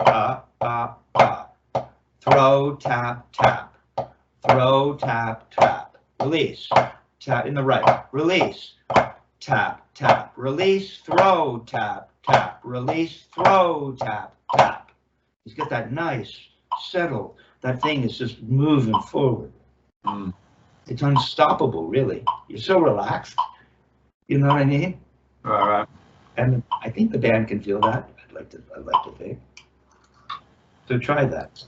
throw, tap, tap. Throw, tap, tap. Release, tap in the right. Release, tap, tap. Release, throw, tap, tap. Release, throw, tap, tap. He's got that nice, settled, that thing is just moving forward. It's unstoppable, really. You're so relaxed. You know what I mean? Right. And I think the band can feel that. I'd like to think. So try that.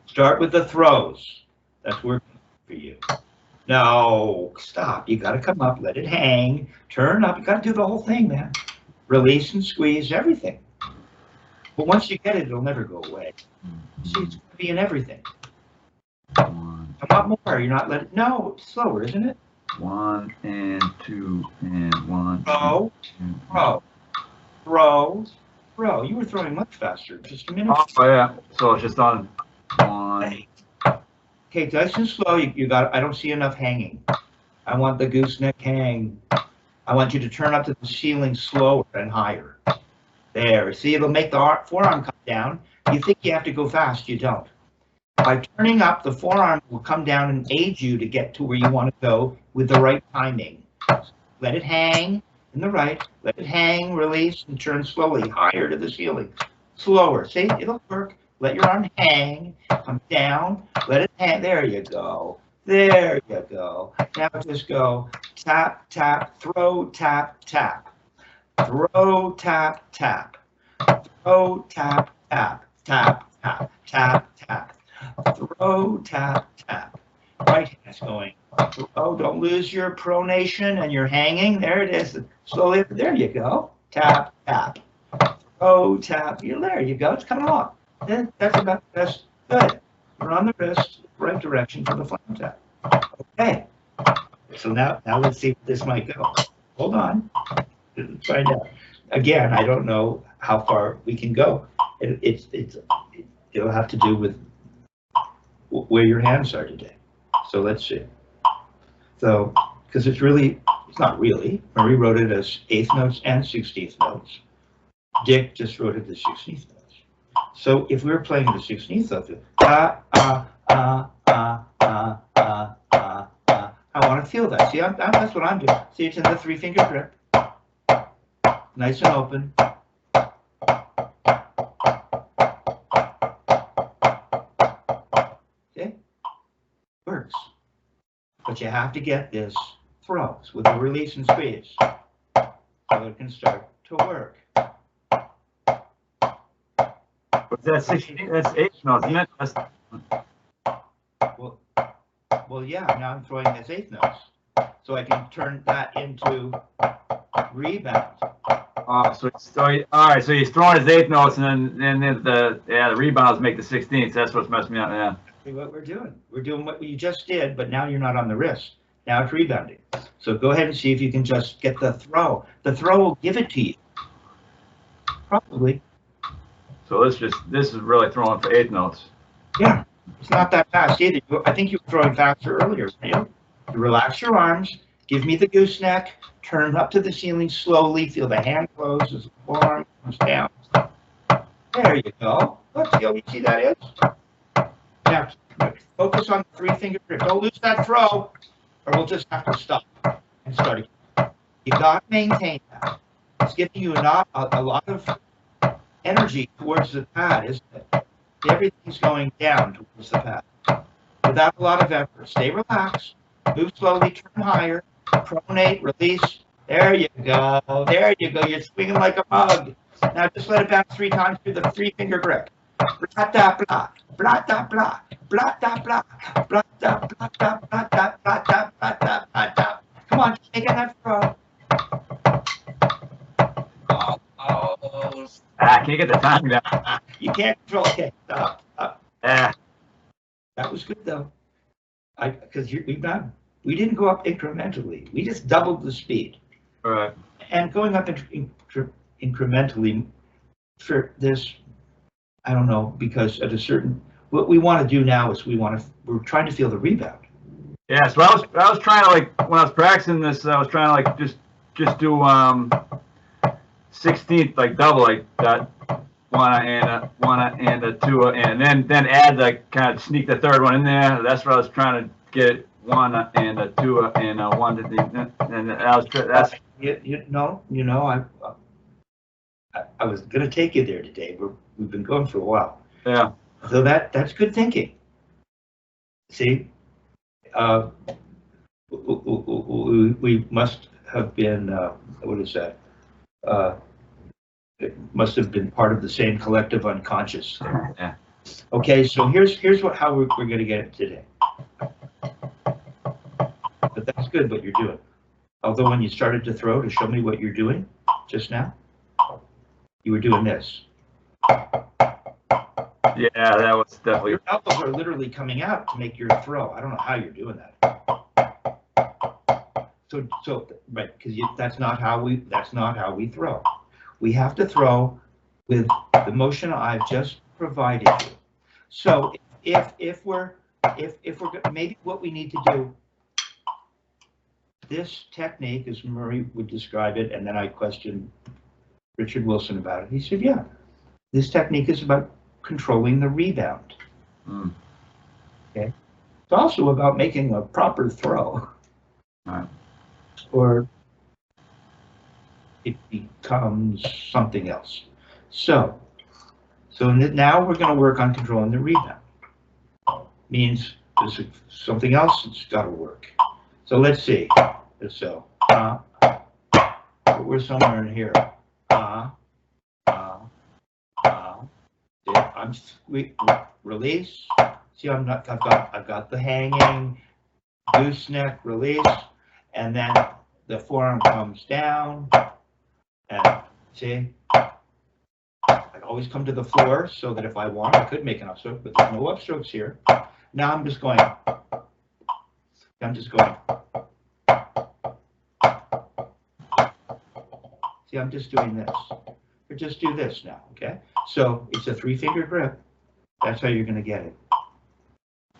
Start with the throws. That's working for you. No, stop. You got to come up, let it hang, turn up. You got to do the whole thing, man. Release and squeeze everything. But once you get it, it'll never go away. See, it's going to be in everything. Come up more. You're not letting. No, it's slower, isn't it? 1 and 2 and 1. Throw. You were throwing much faster just a minute. Oh yeah. So it's just on 1. Okay, nice and slow. You got. I don't see enough hanging. I want the gooseneck hang. I want you to turn up to the ceiling slower and higher. There. See, it'll make the forearm come down. You think you have to go fast. You don't. By turning up, the forearm will come down and aid you to get to where you want to go with the right timing. Let it hang in the right. Let it hang, release, and turn slowly higher to the ceiling. Slower. See, it'll work. Let your arm hang. Come down. Let it hang. There you go. There you go. Now just go tap, tap, throw, tap, tap. Throw, tap, tap. Throw, tap, tap. Tap, tap, tap, tap. Throw, tap, tap. Right hand's going. Throw, don't lose your pronation and your hanging. There it is. Slowly, there you go. Tap, tap. Throw, tap. There you go. It's coming along. That's about the best. Good. You're on the wrist, right direction for the Flam tap. Okay. So now let's see if this might go. Hold on. Let's find out. again, I don't know how far we can go. It'll have to do with where your hands are today. So let's see. So, because it's not really. Marie wrote it as eighth notes and 16th notes. Dick just wrote it as 16th notes. So if we were playing the 16th notes, I want to feel that. See, that's what I'm doing. See, it's in the 3-finger grip. Nice and open. Okay? Works. But you have to get this throws with a release and squeeze so it can start to work. But that's 16, that's 8 notes, isn't it? Well, yeah, now I'm throwing as 8th notes. So I can turn that into rebound. All right, so he's throwing his 8th notes, and then the rebounds make the 16th. That's what's messing me up, yeah. See what we're doing. We're doing what you just did, but now you're not on the wrist. Now it's rebounding. So go ahead and see if you can just get the throw. The throw will give it to you. Probably. So this is really throwing for 8th notes. Yeah, it's not that fast either. I think you were throwing faster earlier. You relax your arms, give me the gooseneck, turn up to the ceiling slowly, feel the hand close as the forearm comes down. There you go. Look, see how easy that is? Now, focus on the 3-finger grip. Don't lose that throw, or we'll just have to stop and start again. You got to maintain that. It's giving you a lot of energy towards the pad, isn't it? Everything's going down towards the pad. Without a lot of effort. Stay relaxed. Move slowly, turn higher. Pronate, release. There you go. There you go. You're swinging like a mug. Now just let it bounce 3 times through the 3-finger grip. Blah, da, blah. Blah, da, blah. Blah, da, blah. Blah, da, blah, da, blah, da, blah, da, blah, da, blah, da. Come on, just make that throw. I can't get the timing down. You can't control. Okay, stop. Yeah. That was good though. Because we didn't go up incrementally. We just doubled the speed. All right. And going up incrementally for this, I don't know, because at a certain, what we want to do now is we're trying to feel the rebound. Yeah. So I was trying to, like, when I was practicing this, I was trying to, like, just do 16th, like double, like that. One and a 2, and then add, like, kind of sneak the 3rd one in there. That's what I was trying to get. 1 and a 2 and a 1 and I was that's. I was going to take you there today. We've been going for a while. Yeah. So that's good thinking. See, we must have been. What is that? It must have been part of the same collective unconscious. Yeah. Okay, so here's how we're going to get it today. But that's good what you're doing. Although when you started to throw to show me what you're doing just now, you were doing this. Yeah, that was definitely. Your elbows are literally coming out to make your throw. I don't know how you're doing that. So right, because that's not how we throw. We have to throw with the motion I've just provided you. So if we're maybe what we need to do, this technique, as Murray would describe it, and then I questioned Richard Wilson about it. He said, yeah, this technique is about controlling the rebound. Mm. Okay. It's also about making a proper throw. Right. Or it becomes something else. So now we're going to work on controlling the rebound. Means there's something else that's got to work. So let's see. So we're somewhere in here. I'm release. See, I've got the hanging gooseneck release, and then the forearm comes down, and see, I always come to the floor so that if I want, I could make an upstroke, but there's no upstrokes here. Now I'm just going. See, I'm just doing this. Or just do this now, okay? So it's a 3-finger grip. That's how you're going to get it.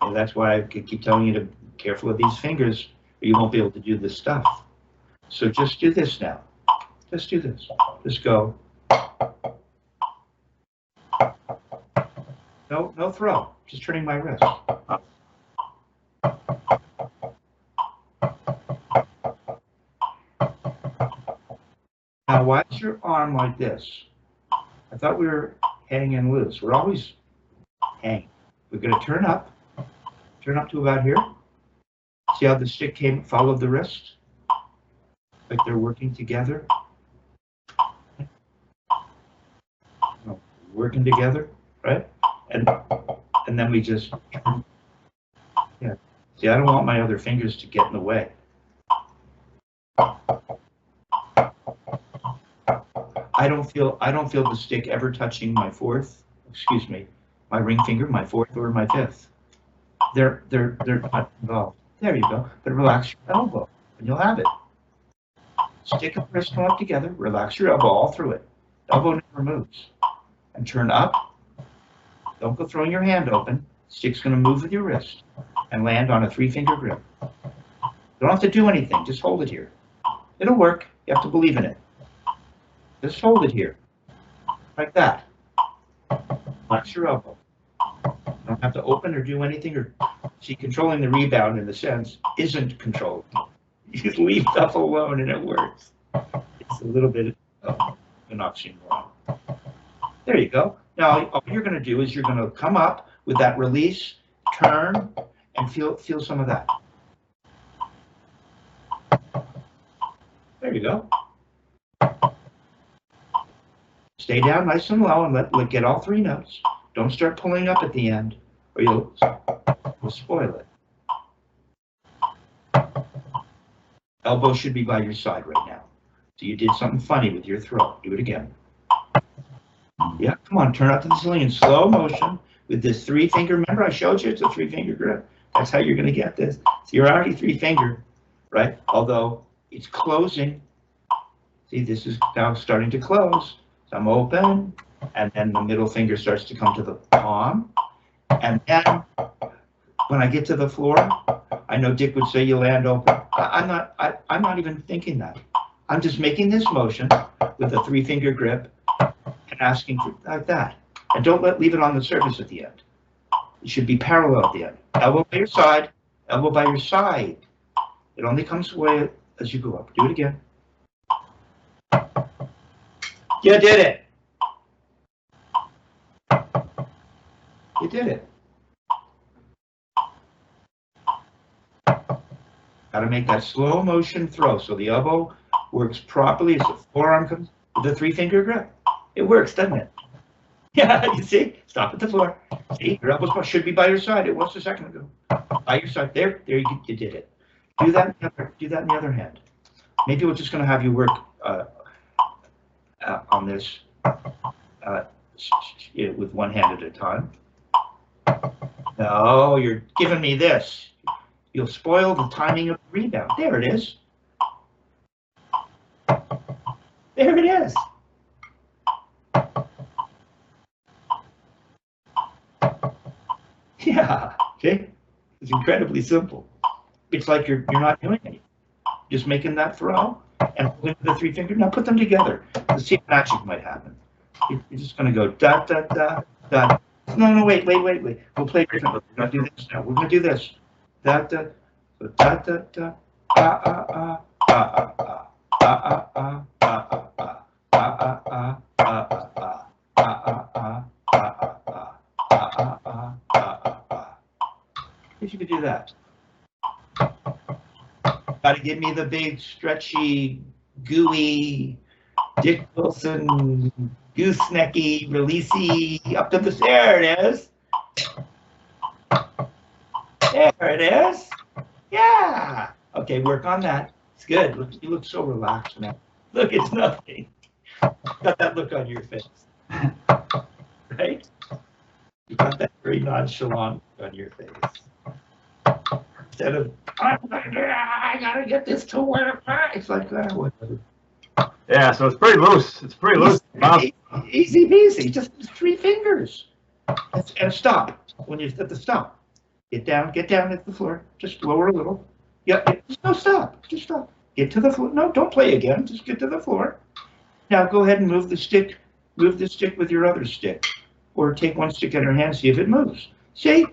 And that's why I keep telling you to be careful of these fingers, or you won't be able to do this stuff. So just do this now. Just do this. Just go. No throw. Just turning my wrist. Now, why is your arm like this? I thought we were hanging and loose. We're always hanging. We're going to turn up to about here. See how the stick followed the wrist? Like they're working together. Working together, right? And then we just, yeah. See, I don't want my other fingers to get in the way. I don't feel the stick ever touching my my ring finger, my 4th or my 5th. They're not involved. There you go. But relax your elbow and you'll have it. Stick and wrist come up together, relax your elbow all through it. Elbow never moves. And turn up. Don't go throwing your hand open. Stick's going to move with your wrist and land on a 3-finger grip. You don't have to do anything. Just hold it here. It'll work. You have to believe in it. Just hold it here. Like that. Relax your elbow. You don't have to open or do anything. Or see, controlling the rebound in the sense isn't controlled. You leave stuff alone and it works. It's a little bit of an oxymoron. There you go. Now, all you're going to do is you're going to come up with that release, turn, and feel some of that. There you go. Stay down nice and low and let get all 3 notes. Don't start pulling up at the end, or you'll spoil it. Elbow should be by your side right now. So you did something funny with your throat. Do it again. Yeah, come on, turn out to the ceiling in slow motion with this 3-finger. Remember, I showed you it's a 3-finger grip. That's how you're going to get this. So you're already 3-finger, right? Although it's closing. See, this is now starting to close. So I'm open, and then the middle finger starts to come to the palm. And then when I get to the floor, I know Dick would say you land open. I'm not even thinking that. I'm just making this motion with a 3-finger grip and asking for like that. And don't leave it on the surface at the end. It should be parallel at the end. Elbow by your side, elbow by your side. It only comes away as you go up. Do it again. You did it. You did it. Got to make that slow motion throw so the elbow works properly as the forearm comes with the 3-finger grip. It works, doesn't it? Yeah, you see? Stop at the floor. See, your elbow should be by your side. It was a second ago. By your side. There you did it. Do that in the other hand. Maybe we're just going to have you work on this with one hand at a time. No, you're giving me this. You'll spoil the timing of the rebound. There it is. There it is. Yeah, okay? It's incredibly simple. It's like you're not doing anything. Just making that throw and holding the 3-finger. Now put them together. Let's see if magic might happen. You're just going to go da, da, da, da. No, wait. We'll play differently. We're going to do this now. We're going to do this. Da, da, da, da, da, If you could do that. Got to give me the big, stretchy, gooey, Dick Wilson, goosenecky, releasey, up to the, there it is. There it is. Yeah. Okay, work on that. It's good. Look, you look so relaxed now. Look, it's nothing. Got that look on your face. Right? You got that very nonchalant look on your face. Instead of, I gotta get this to work. It's like that. Whatever. Yeah, so it's pretty loose. It's pretty loose. Easy peasy, just 3 fingers. And stop. When you're at the stop. Get down at the floor. Just lower a little. Yeah, no, stop. Just stop. Get to the floor. No, don't play again. Just get to the floor. Now go ahead and move the stick. Move the stick with your other stick. Or take one stick in your hand, see if it moves. See?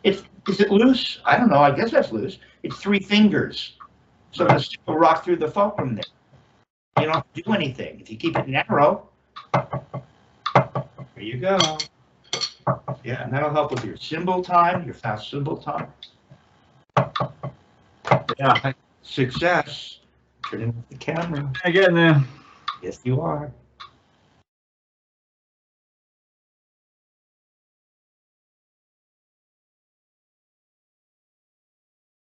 Is it loose? I don't know. I guess that's loose. It's 3 fingers. So the stick will rock through the fulcrum there. You don't have to do anything. If you keep it narrow, there you go. Yeah, and that'll help with your cymbal time, your fast cymbal time. Yeah. Success. Turning off the camera. Again, there. Yes, you are.